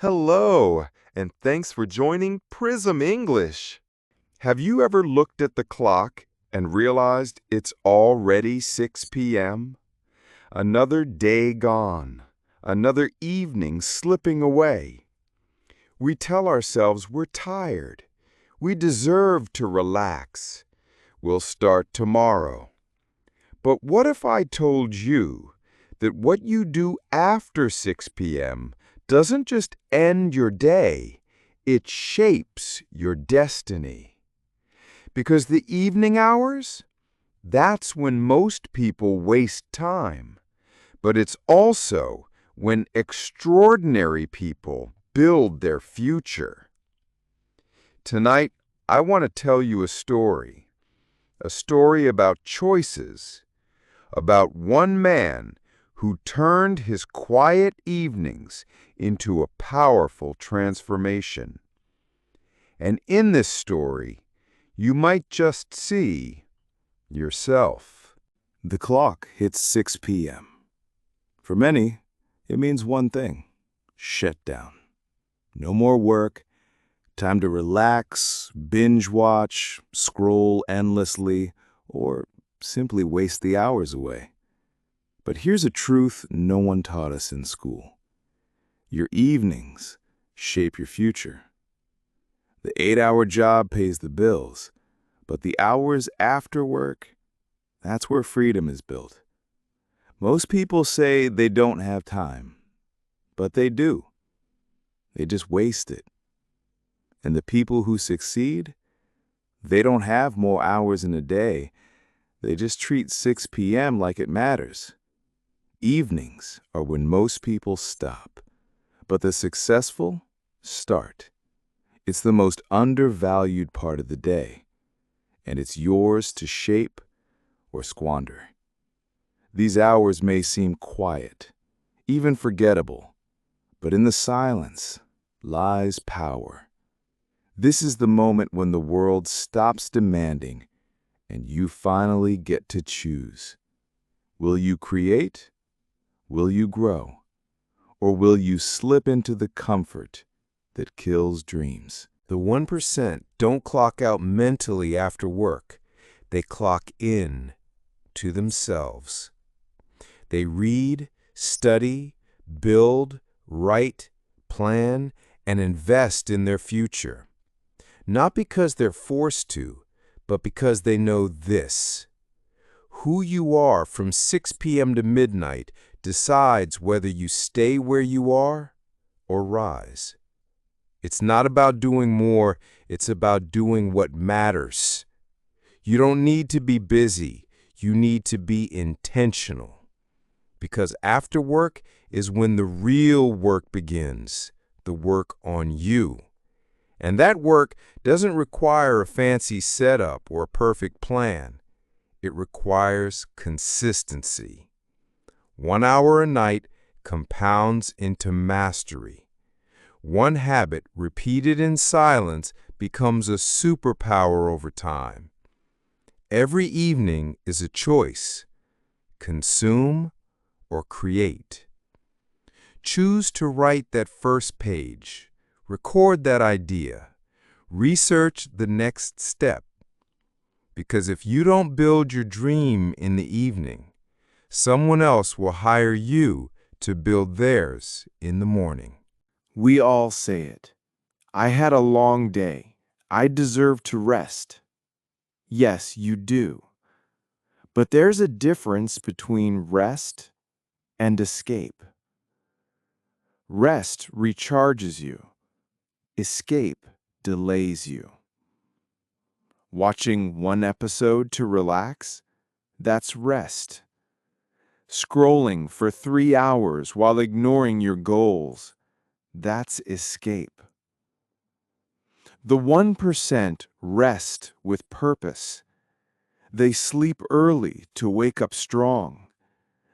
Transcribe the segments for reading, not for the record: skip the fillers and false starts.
Hello, and thanks for joining Prism English. Have you ever looked at the clock and realized it's already 6 p.m.? Another day gone, another evening slipping away. We tell ourselves we're tired. We deserve to relax. We'll start tomorrow. But what if I told you that what you do after 6 p.m. doesn't just end your day, it shapes your destiny? Because the evening hours, that's when most people waste time. But it's also when extraordinary people build their future. Tonight, I want to tell you a story about choices, about one man who turned his quiet evenings into a powerful transformation. And in this story, you might just see yourself. The clock hits 6 p.m. For many, it means one thing: shut down. No more work, time to relax, binge watch, scroll endlessly, or simply waste the hours away. But here's a truth no one taught us in school. Your evenings shape your future. The 8-hour job pays the bills, but the hours after work, that's where freedom is built. Most people say they don't have time, but they do. They just waste it. And the people who succeed, they don't have more hours in a day. They just treat 6 p.m. like it matters. Evenings are when most people stop, but the successful start. It's the most undervalued part of the day, and it's yours to shape or squander. These hours may seem quiet, even forgettable, but in the silence lies power. This is the moment when the world stops demanding and you finally get to choose. Will you create? Will you grow? Or will you slip into the comfort that kills dreams? The 1% don't clock out mentally after work. They clock in to themselves. They read, study, build, write, plan, and invest in their future. Not because they're forced to, but because they know this: who you are from 6 p.m. to midnight decides whether you stay where you are or rise. It's not about doing more, it's about doing what matters. You don't need to be busy, you need to be intentional. Because after work is when the real work begins, the work on you. And that work doesn't require a fancy setup or a perfect plan. It requires consistency. 1 hour a night compounds into mastery. One habit repeated in silence becomes a superpower over time. Every evening is a choice: consume or create. Choose to write that first page. Record that idea. Research the next step. Because if you don't build your dream in the evening, someone else will hire you to build theirs in the morning. We all say it. I had a long day. I deserve to rest. Yes, you do. But there's a difference between rest and escape. Rest recharges you. Escape delays you. Watching one episode to relax, that's rest. Scrolling for 3 hours while ignoring your goals, that's escape. The 1% rest with purpose. They sleep early to wake up strong.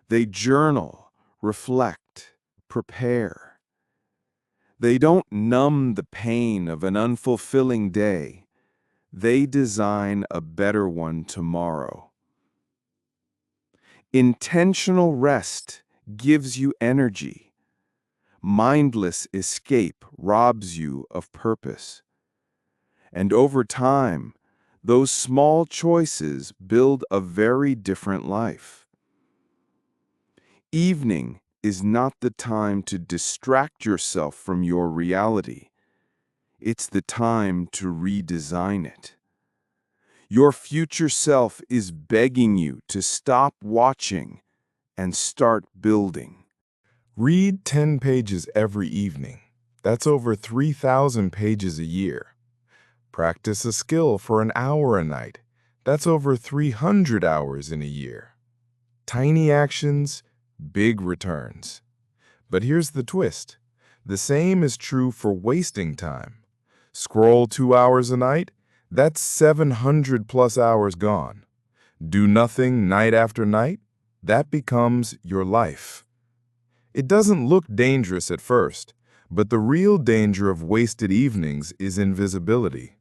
They journal, reflect, prepare. They don't numb the pain of an unfulfilling day. They design a better one tomorrow. Intentional rest gives you energy. Mindless escape robs you of purpose. And over time, those small choices build a very different life. Evening is not the time to distract yourself from your reality. It's the time to redesign it. Your future self is begging you to stop watching and start building. Read 10 pages every evening. That's over 3,000 pages a year. Practice a skill for an hour a night. That's over 300 hours in a year. Tiny actions, big returns. But here's the twist. The same is true for wasting time. Scroll 2 hours a night, that's 700 plus hours gone. Do nothing night after night, that becomes your life. It doesn't look dangerous at first, but the real danger of wasted evenings is invisibility.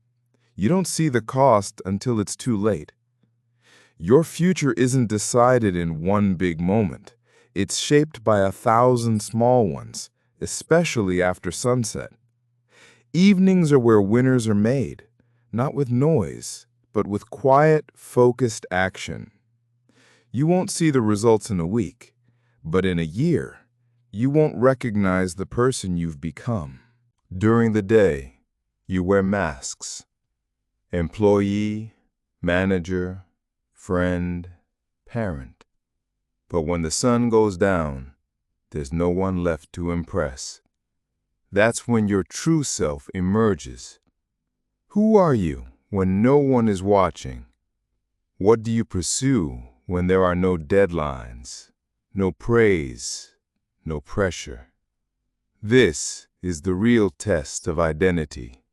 You don't see the cost until it's too late. Your future isn't decided in one big moment. It's shaped by 1,000 small ones, especially after sunset. Evenings are where winners are made, not with noise, but with quiet, focused action. You won't see the results in a week, but in a year, you won't recognize the person you've become. During the day, you wear masks. Employee, manager, friend, parent. But when the sun goes down, there's no one left to impress. That's when your true self emerges. Who are you when no one is watching? What do you pursue when there are no deadlines, no praise, no pressure? This is the real test of identity.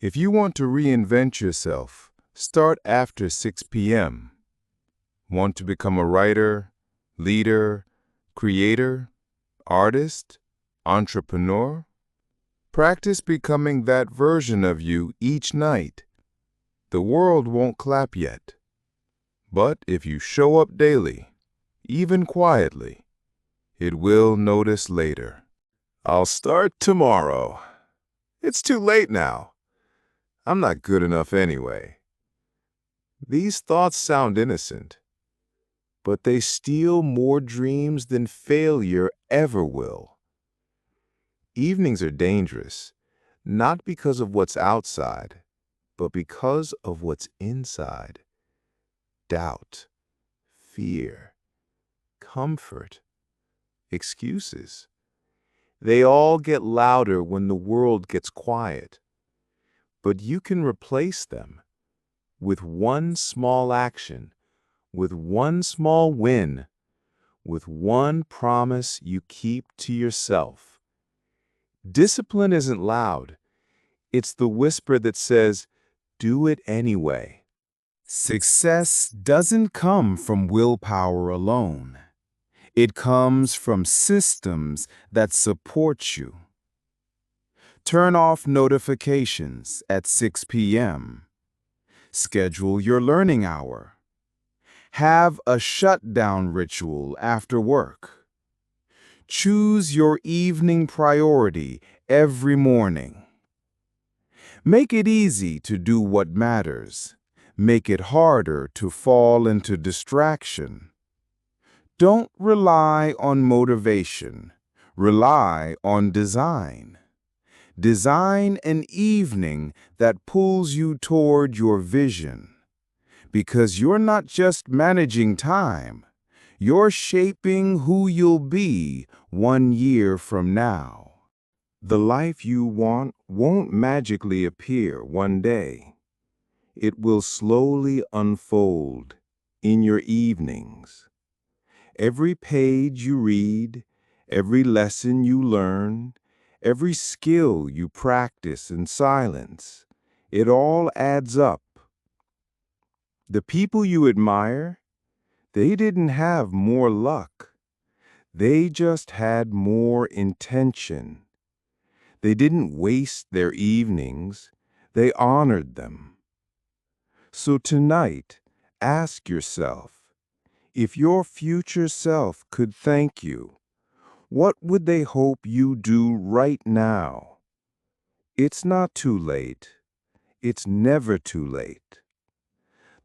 If you want to reinvent yourself, start after 6 p.m. Want to become a writer, leader, creator, artist, entrepreneur? Practice becoming that version of you each night. The world won't clap yet. But if you show up daily, even quietly, it will notice later. I'll start tomorrow. It's too late now. I'm not good enough anyway. These thoughts sound innocent, but they steal more dreams than failure ever will. Evenings are dangerous, not because of what's outside, but because of what's inside. Doubt, fear, comfort, excuses. They all get louder when the world gets quiet. But you can replace them with one small action, with one small win, with one promise you keep to yourself. Discipline isn't loud. It's the whisper that says, do it anyway. Success doesn't come from willpower alone. It comes from systems that support you. Turn off notifications at 6 p.m. Schedule your learning hour. Have a shutdown ritual after work. Choose your evening priority every morning. Make it easy to do what matters. Make it harder to fall into distraction. Don't rely on motivation. Rely on design. Design an evening that pulls you toward your vision. Because you're not just managing time. You're shaping who you'll be 1 year from now. The life you want won't magically appear one day. It will slowly unfold in your evenings. Every page you read, every lesson you learn, every skill you practice in silence, it all adds up. The people you admire, they didn't have more luck. They just had more intention. They didn't waste their evenings. They honored them. So tonight, ask yourself, if your future self could thank you, What would they hope you do right now? It's not too late. It's never too late.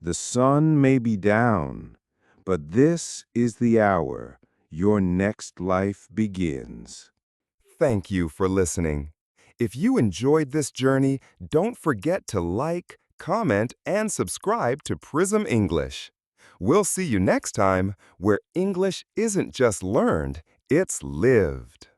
The sun may be down, but this is the hour your next life begins. Thank you for listening. If you enjoyed this journey, don't forget to like, comment, and subscribe to Prism English. We'll see you next time, where English isn't just learned, it's lived.